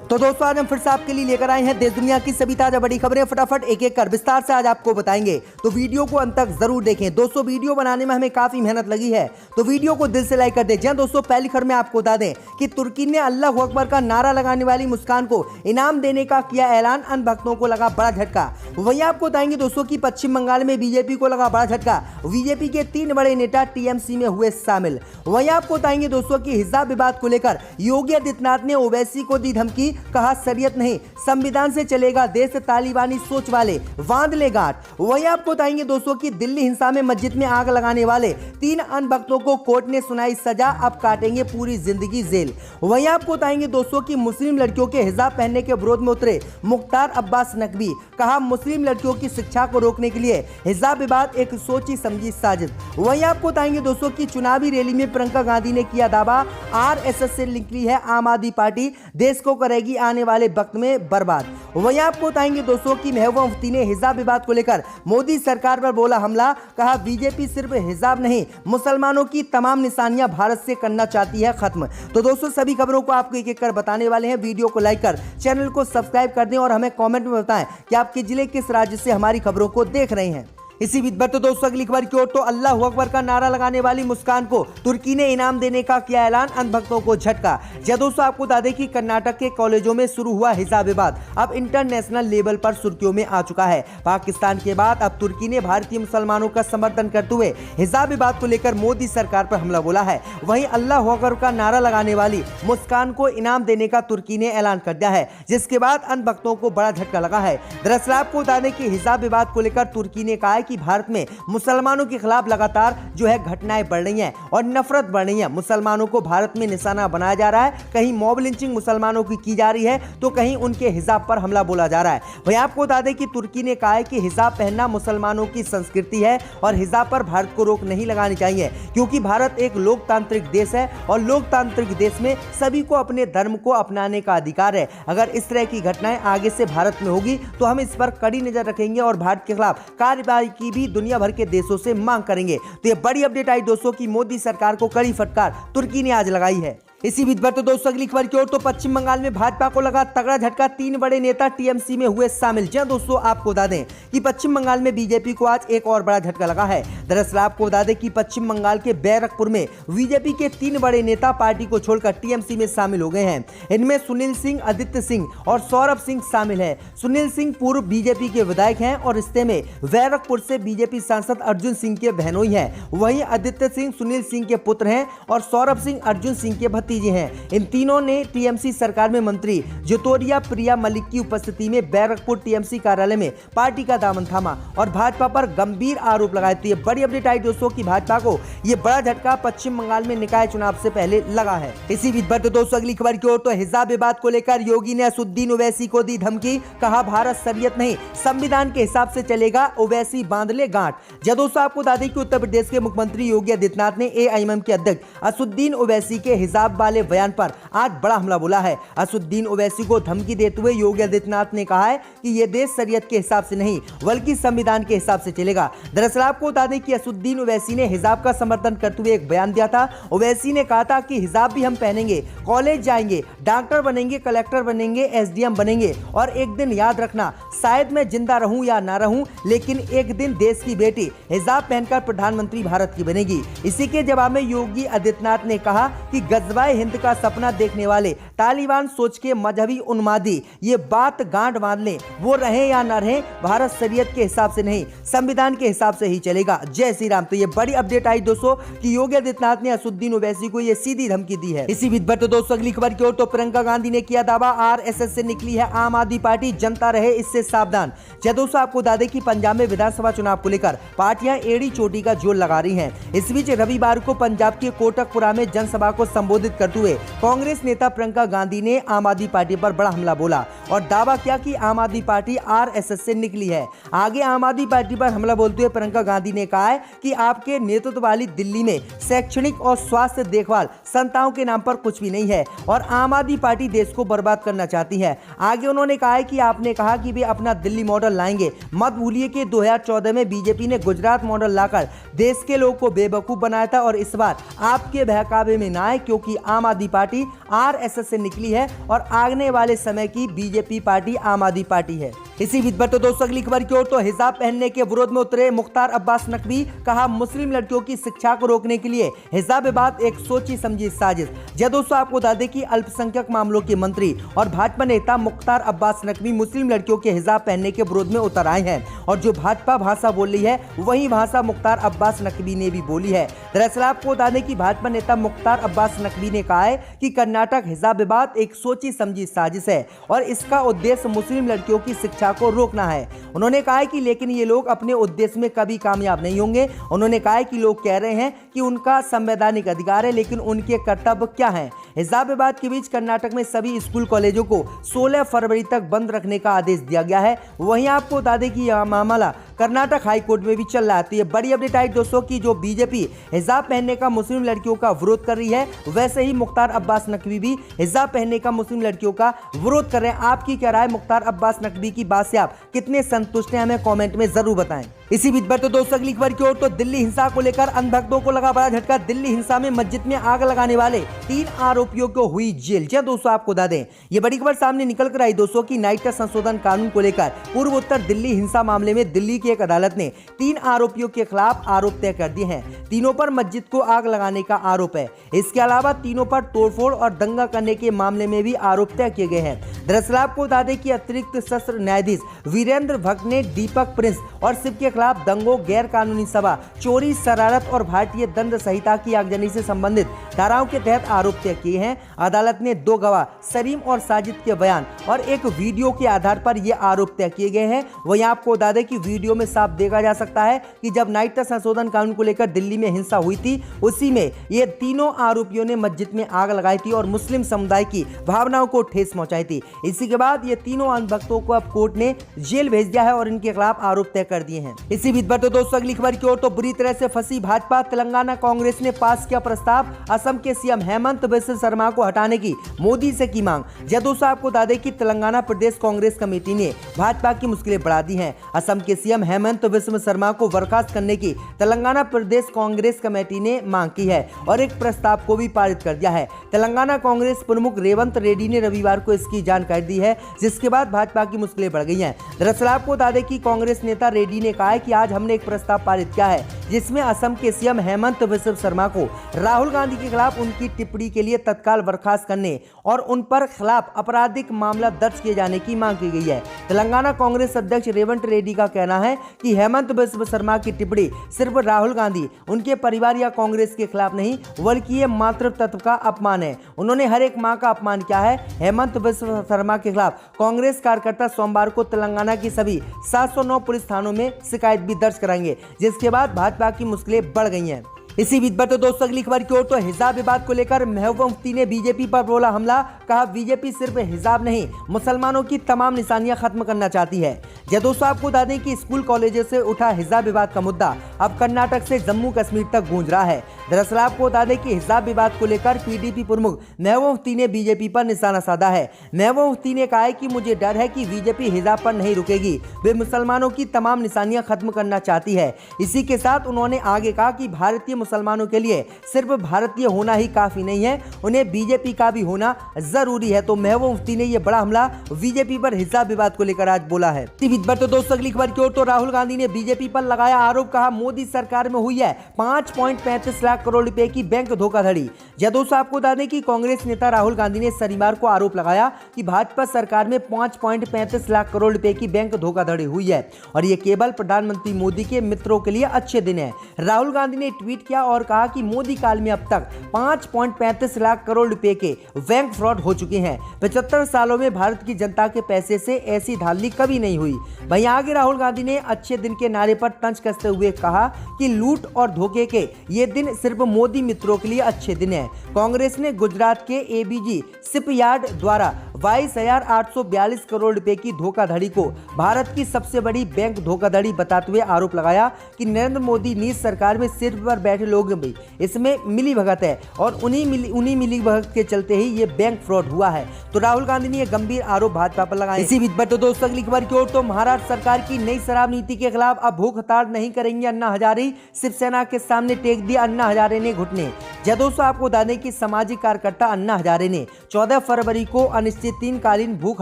तो दोस्तों आज हम फिर से आपके लिए लेकर आए हैं देश दुनिया की सभी ताजा बड़ी खबरें। फटाफट एक एक कर विस्तार से आज आपको बताएंगे, तो वीडियो को अंत तक जरूर देखें। दोस्तों वीडियो बनाने में हमें काफी मेहनत लगी है, तो वीडियो को दिल से लाइक कर दें। जी दोस्तों, पहली खबर में आपको बता दें कि तुर्की ने अल्लाह अकबर का नारा लगाने वाली मुस्कान को इनाम देने का किया ऐलान। अन्य भक्तों को लगा बड़ा झटका। वहीं आपको बताएंगे दोस्तों की पश्चिम बंगाल में बीजेपी को लगा बड़ा झटका। बीजेपी के 3 बड़े नेता टीएमसी में हुए शामिल। वहीं आपको बताएंगे दोस्तों की हिजाब विवाद को लेकर योगी आदित्यनाथ ने ओवैसी को दी धमकी, कहा शरीयत नहीं संविधान से चलेगा देश, तालिबानी सोच वाले बांध ले गांठ। वहीं आपको बताएंगे दोस्तों की दिल्ली हिंसा में मस्जिद में आग लगाने वाले 3 अन्य भक्तों को कोर्ट ने सुनाई सजा, अब काटेंगे पूरी जिंदगी जेल। वहीं आपको बताएंगे दोस्तों की मुस्लिम लड़कियों के हिजाब पहनने के विरोध में उतरे मुख्तार अब्बास नकवी, कहा मुस्लिम लड़कियों की शिक्षा को रोकने के लिए हिजाब विवाद एक सोची समझी साजिश। वहीं आपको बताएंगे दोस्तों की चुनावी रैली में प्रियंका गांधी ने किया दावा, आरएसएस से निकली है आम आदमी पार्टी, देश को करेगी आने वाले वक्त में बर्बाद। वहीं आपको बताएंगे दोस्तों की महबूबा मुफ्ती ने हिजाब विवाद को लेकर मोदी सरकार पर बोला हमला, कहा बीजेपी सिर्फ हिजाब नहीं मुसलमानों की तमाम निशानियां भारत से करना चाहती है खत्म। तो दोस्तों सभी खबरों को आपको एक एक कर बताने वाले हैं। वीडियो को लाइक कर चैनल को सब्सक्राइब कर दें और हमें कमेंट में बताएं कि आपके जिले किस राज्य से हमारी खबरों को देख रहे हैं। इसी बीच पर तो दोस्तों अगली खबर की ओर, तो अल्लाह अकबर का नारा लगाने वाली मुस्कान को तुर्की ने इनाम देने का किया ऐलान। अन्य भक्तों को झटका। जब दोस्तों आपको बता दें कि कर्नाटक के कॉलेजों में शुरू हुआ हिजाब विवाद अब इंटरनेशनल लेवल पर सुर्खियों में आ चुका है। पाकिस्तान के बाद अब तुर्की ने भारतीय मुसलमानों का समर्थन करते हुए हिजाब विवाद को लेकर मोदी सरकार पर हमला बोला है। वहीं अल्लाह अकबर का नारा लगाने वाली मुस्कान को इनाम देने का तुर्की ने ऐलान कर दिया है, जिसके बाद अन्य भक्तों को बड़ा झटका लगा है। दरअसल आपको बता दें कि हिजाब विवाद को लेकर तुर्की ने कहा कि भारत में मुसलमानों के खिलाफ लगातार घटनाएं बढ़ रही हैं और नफरत बढ़ रही है। मुसलमानों को भारत में निशाना बनाया जा रहा है, कहीं मॉब लिंचिंग मुसलमानों की जा रही है तो कहीं उनके हिजाब पर हमला बोला जा रहा है। वहीं आपको बता दें कि तुर्की ने कहा है कि हिजाब पहनना मुसलमानों की संस्कृति है और हिजाब पर भारत को रोक नहीं लगानी चाहिए, क्योंकि भारत एक लोकतांत्रिक देश है और लोकतांत्रिक देश में सभी को अपने धर्म को अपनाने का अधिकार है। अगर इस तरह की घटनाएं आगे से भारत में होगी तो हम इस पर कड़ी नजर रखेंगे और भारत के खिलाफ कार्रवाई की भी दुनिया भर के देशों से मांग करेंगे। तो ये बड़ी अपडेट आई दोस्तों की मोदी सरकार को कड़ी फटकार तुर्की ने आज लगाई है। इसी बीच पर तो दोस्तों अगली खबर की ओर, तो पश्चिम बंगाल में भाजपा को लगा तगड़ा झटका। 3 बड़े नेता टीएमसी में हुए शामिल। जी दोस्तों आपको बता दें कि पश्चिम बंगाल में बीजेपी को आज एक और बड़ा झटका लगा है। दरअसल आपको बता दें कि पश्चिम बंगाल के बैरकपुर में बीजेपी के 3 बड़े नेता पार्टी को छोड़कर टीएमसी में शामिल हो गए हैं। इनमें सुनील सिंह, आदित्य सिंह और सौरभ सिंह शामिल है। सुनील सिंह पूर्व बीजेपी के विधायक हैं और रिश्ते में बैरकपुर से बीजेपी सांसद अर्जुन सिंह के बहनोई हैं। वहीं आदित्य सिंह सुनील सिंह के पुत्र हैं और सौरभ सिंह अर्जुन सिंह के भतीजे हैं। इन तीनों ने टीएमसी सरकार में मंत्री ज्योतिरिया प्रिया मलिक की उपस्थिति में बैरकपुर टीएमसी कार्यालय में पार्टी का दामन थामा और भाजपा पर गंभीर आरोप लगाए। तो ये बड़ी अपडेट आई दोस्तों की भाजपा को ये बड़ा झटका पश्चिम बंगाल में निकाय चुनाव से पहले लगा है। इसी बीच पर तो दोस्तों अगली खबर की ओर, तो हिजाब विवाद को लेकर योगी ने असुद्दीन ओवैसी को दी धमकी, कहा भारत शरीयत नहीं संविधान के हिसाब से चलेगा, ओवैसी बांध ले गांठ। जब दोस्तों आपको बता दें कि उत्तर प्रदेश के मुख्यमंत्री योगी आदित्यनाथ ने एआईएमएम के अध्यक्ष असुद्दीन ओवैसी के हिजाब वाले बयान पर आज बड़ा हमला बोला है। असुद्दीन ओवैसी को धमकी देते हुए योगी आदित्यनाथ ने कहा है कि यह देश शरीयत के हिसाब से नहीं बल्कि संविधान के हिसाब से चलेगा। दरअसल आपको बता दें कि असुद्दीन ओवैसी ने हिजाब का समर्थन करते हुए एक बयान दिया था। ओवैसी ने कहा था कि हिजाब भी हम पहनेंगे, कॉलेज जाएंगे, डॉक्टर बनेंगे, कलेक्टर बनेंगे, एसडीएम बनेंगे और एक दिन याद रखना शायद मैं जिंदा रहूं या ना रहूं, लेकिन एक दिन देश की बेटी हिजाब पहनकर प्रधानमंत्री भारत की बनेगी। इसी के जवाब में योगी आदित्यनाथ ने कहा कि गजवाए हिंद का सपना देखने वाले तालिबान सोच के मजहबी उन्मादी ये बात गांठ बांध लें, वो रहे या ना रहे भारत शरीयत के हिसाब से नहीं संविधान के हिसाब से ही चलेगा। जय श्री राम। तो ये बड़ी अपडेट आई दोस्तों कि योगी आदित्यनाथ ने असुद्दीन ओवैसी को ये सीधी धमकी दी है। इसी बीच पर तो दोस्तों अगली खबर की ओर, तो प्रियंका गांधी ने किया दावा, आरएसएस से निकली है आम आदमी पार्टी, जनता रहे इससे सावधान। जब दोस्तों आपको बता दें कि पंजाब में विधानसभा चुनाव को लेकर पार्टियां एड़ी चोटी का जोर लगा रही हैं। इस बीच रविवार को पंजाब के कोटकपुरा में जनसभा को संबोधित करते हुए कांग्रेस नेता प्रियंका गांधी ने आम आदमी पार्टी पर बड़ा हमला बोला और दावा किया कि आम आदमी पार्टी आरएसएस से निकली है। आगे आम आदमी पार्टी पर हमला बोलते हुए प्रियंका गांधी ने कहा है कि आपके नेतृत्व वाली दिल्ली में शैक्षणिक और स्वास्थ्य देखभाल संस्थाओं के नाम पर कुछ भी नहीं है और आम आदमी पार्टी देश को बर्बाद करना चाहती है। आगे उन्होंने कहा है कि आपने कहा कि वे अपना दिल्ली मॉडल लाएंगे, मत भूलिए कि 2014 में बीजेपी ने गुजरात मॉडल लाकर देश के लोगों को बेवकूफ बनाया था और इस बार आपके बहकावे में ना आए, क्योंकि आम आदमी पार्टी आरएसएस से निकली है और आने वाले समय की बीजेपी पार्टी आम आदमी पार्टी है। इसी बीच पर तो दोस्तों अगली खबर की ओर तो हिजाब पहनने के विरोध में उतरे मुख्तार अब्बास नकवी, कहा मुस्लिम लड़कियों की शिक्षा को रोकने के लिए हिजाब बात एक सोची समझी साजिश। जी दोस्तों, आपको बता दें कि अल्पसंख्यक मामलों के मंत्री और भाजपा नेता मुख्तार अब्बास नकवी मुस्लिम लड़कियों के हिजाब पहनने के विरोध में उतर आए हैं और जो भाजपा भाषा बोल रही है वही भाषा मुख्तार अब्बास नकवी ने भी बोली है। दरअसल आपको बता दें कि भाजपा नेता मुख्तार अब्बास नकवी ने कहा है कि कर्नाटक हिजाब बात एक सोची समझी साजिश है और इसका उद्देश्य मुस्लिम लड़कियों की शिक्षा को रोकना है। उन्होंने कहा है कि लेकिन ये लोग अपने उद्देश्य में कभी कामयाब नहीं होंगे। उन्होंने कहा है कि लोग कह रहे हैं कि उनका संवैधानिक अधिकार है, लेकिन उनके कर्तव्य क्या हैं। हिजाब विवाद के बीच कर्नाटक में सभी स्कूल कॉलेजों को 16 फरवरी तक बंद रखने का आदेश दिया गया है। वहीं आपको बता दें कि यह मामला कर्नाटक हाई कोर्ट में भी चल रहा है। तो ये बड़ी अपडेट आई दोस्तों की जो बीजेपी हिजाब पहनने का मुस्लिम लड़कियों का विरोध कर रही है, वैसे ही मुख्तार अब्बास नकवी भी हिजाब पहनने का मुस्लिम लड़कियों का विरोध कर रहे हैं। आपकी क्या राय मुख्तार अब्बास नकवी की बात से आप कितने संतुष्ट हैं, हमें कमेंट में जरूर बताएं। इसी बीच पर तो दोस्तों अगली खबर की ओर तो दिल्ली हिंसा को लेकर अंध भक्तों को लगा बड़ा झटका। दिल्ली हिंसा में मस्जिद में आग लगाने वाले 3 आरोपियों को हुई जेल। जी दोस्तों, आपको बता दें ये बड़ी खबर सामने निकल कर आई दोस्तों की नागरिकता संशोधन कानून को लेकर पूर्व उत्तर दिल्ली हिंसा मामले में दिल्ली की एक अदालत ने 3 आरोपियों के खिलाफ आरोप तय कर दिए हैं। तीनों पर मस्जिद को आग लगाने का आरोप है। इसके अलावा तीनों पर तोड़फोड़ और दंगा करने के मामले में भी आरोप तय किए गए हैं। दरअसल आपको बता दें कि अतिरिक्त सत्र न्यायाधीश वीरेंद्र भट्ट ने दीपक प्रिंस और शिव के खिलाफ दंगों, गैर कानूनी सभा, चोरी, शरारत और भारतीय दंड संहिता की आगजनी से संबंधित धाराओं के तहत आरोप तय किए हैं। अदालत ने 2 गवाह सलीम और साजिद के बयान और एक वीडियो के आधार पर ये आरोप तय किए गए हैं। वहीं आपको बता दें कि वीडियो में साफ देखा जा सकता है कि जब नागरिकता संशोधन कानून को लेकर दिल्ली में हिंसा हुई थी, उसी में ये तीनों आरोपियों ने मस्जिद में आग लगाई थी और मुस्लिम समुदाय की भावनाओं को ठेस पहुंचाई थी। इसी के बाद ये तीनों अंध भक्तों को अब कोर्ट ने जेल भेज दिया है और इनके खिलाफ आरोप तय कर दिए हैं। इसी बीच पर तो दोस्तों अगली खबर की ओर तो बुरी तरह से फंसी भाजपा। तेलंगाना कांग्रेस ने पास किया प्रस्ताव, असम के सीएम हेमंत बिस्व शर्मा को हटाने की मोदी से की मांग। जय दोस्तों, आपको बता दें कि तेलंगाना प्रदेश कांग्रेस कमेटी ने भाजपा की मुश्किलें बढ़ा दी हैं। असम के सीएम हेमंत बिस्व शर्मा को बर्खास्त करने की तेलंगाना प्रदेश कांग्रेस कमेटी ने मांग की है और एक प्रस्ताव को भी पारित कर दिया है। तेलंगाना कांग्रेस प्रमुख रेवंत रेड्डी ने रविवार को इसकी जानकारी दी है, जिसके बाद भाजपा की मुश्किलें बढ़ गई हैं। दरअसल आपको बता दें कि कांग्रेस नेता रेड्डी ने कहा है कि आज हमने एक प्रस्ताव पारित किया है जिसमें असम के सीएम हेमंत बिस्व शर्मा को राहुल गांधी के खिलाफ उनकी टिप्पणी के लिए तत्काल बर्खास्त करने और उन पर खिलाफ आपराधिक मामला दर्ज किए जाने की मांग की गई है। तेलंगाना कांग्रेस अध्यक्ष रेवंत रेड्डी का कहना है कि हेमंत बिस्व शर्मा की टिप्पणी सिर्फ राहुल गांधी, उनके परिवार या कांग्रेस के खिलाफ नहीं, बल्कि ये मातृ तत्व का अपमान है। उन्होंने हर एक मां का अपमान किया है। हेमंत बिस्व शर्मा के खिलाफ कांग्रेस कार्यकर्ता सोमवार को तेलंगाना की सभी 709 पुलिस थानों में शिकायत भी दर्ज कराएंगे, जिसके बाद भाजपा की मुश्किलें बढ़ गई हैं। इसी बीच पर तो दोस्तों अगली खबर की ओर तो हिजाब विवाद को लेकर महबूबा मुफ्ती ने बीजेपी पर बोला हमला। कहा बीजेपी सिर्फ हिजाब नहीं, मुसलमानों की तमाम निशानियां खत्म करना चाहती है। जय दोस्तों, आपको बता दें कि स्कूल कॉलेजों से उठा हिजाब विवाद का मुद्दा अब कर्नाटक से जम्मू कश्मीर तक गूंज रहा है। दरअसल आपको बता दें कि हिजाब विवाद को लेकर पीडीपी प्रमुख महबूबा मुफ्ती ने बीजेपी पर निशाना साधा है। महबूबा मुफ्ती ने कहा है कि मुझे डर है कि बीजेपी हिजाब पर नहीं रुकेगी, वे मुसलमानों की तमाम निशानियां खत्म करना चाहती है। इसी के साथ उन्होंने आगे कहा कि भारतीय मुसलमानों के लिए सिर्फ भारतीय होना ही काफी नहीं है, उन्हें बीजेपी का भी होना जरूरी है। तो महबूबा मुफ्ती ने यह बड़ा हमला बीजेपी पर हिजाब विवाद को लेकर आज बोला है। तो दोस्तों अगली खबर की ओर तो राहुल गांधी ने बीजेपी पर लगाया आरोप। कहा मोदी सरकार में हुई है 5.35 लाख करोड़ रुपए की बैंक धोखाधड़ी। जय दोस्तों, आपको बता दें कि कांग्रेस नेता राहुल गांधी ने शनिवार को आरोप लगाया कि भाजपा सरकार में 5.35 लाख करोड़ रुपए की बैंक धोखाधड़ी हुई है और ये केवल प्रधानमंत्री मोदी के मित्रों के लिए अच्छे दिन है। राहुल गांधी ने ट्वीट किया और कहा कि मोदी काल में अब तक 5.35 लाख करोड़ रुपए के बैंक फ्रॉड हो चुके हैं। 75 सालों में भारत की जनता के पैसे से ऐसी धांधली कभी नहीं हुई। वहीं आगे राहुल गांधी ने अच्छे दिन के नारे पर तंज कसते हुए कहा कि लूट और धोखे के ये दिन सिर्फ मोदी मित्रों के लिए अच्छे दिन है। कांग्रेस ने गुजरात के एबीजी शिपयार्ड द्वारा 22,842 करोड़ रुपए की धोखाधड़ी को भारत की सबसे बड़ी बैंक धोखाधड़ी बताते हुए आरोप लगाया कि नरेंद्र मोदी नीच सरकार में सीट पर बैठे लोग भी इसमें मिली भगत है और उन्हीं मिली भगत के चलते ही ये बैंक फ्रॉड हुआ है। तो राहुल गांधी ने यह गंभीर आरोप भाजपा पर लगाए। इसी बीच पर तो दोस्तों अगली खबर की ओर तो महाराष्ट्र सरकार की नई शराब नीति के खिलाफ अब भूख हड़ताल नहीं करेंगे अन्ना हजारे। शिवसेना के सामने टेक दिया अन्ना हजारे ने घुटने। जय दोस्तों, आपको बता दें कि सामाजिक कार्यकर्ता अन्ना हजारे ने 14 फरवरी को अनिश्चितकालीन भूख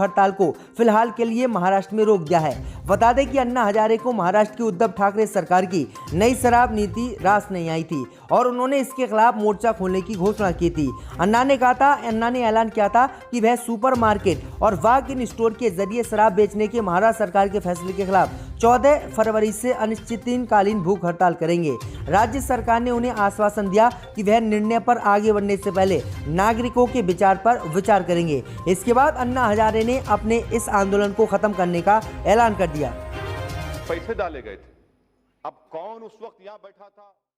हड़ताल को फिलहाल के लिए महाराष्ट्र में रोक दिया है। बता दें कि अन्ना हजारे को महाराष्ट्र की उद्धव ठाकरे सरकार की नई शराब नीति रास नहीं आई थी और उन्होंने इसके खिलाफ मोर्चा खोलने की घोषणा की थी। अन्ना ने ऐलान किया था कि वह सुपरमार्केट और वॉक इन स्टोर के जरिए शराब बेचने के महाराष्ट्र सरकार के फैसले के खिलाफ 14 फरवरी से अनिश्चितकालीन भूख हड़ताल करेंगे। राज्य सरकार ने उन्हें आश्वासन दिया कि वह निर्णय पर आगे बढ़ने से पहले नागरिकों के विचार पर विचार करेंगे। इसके बाद अन्ना हजारे ने अपने इस आंदोलन को खत्म करने का ऐलान कर दिया। पैसे डाले गए थे, अब कौन उस वक्त यहाँ बैठा था?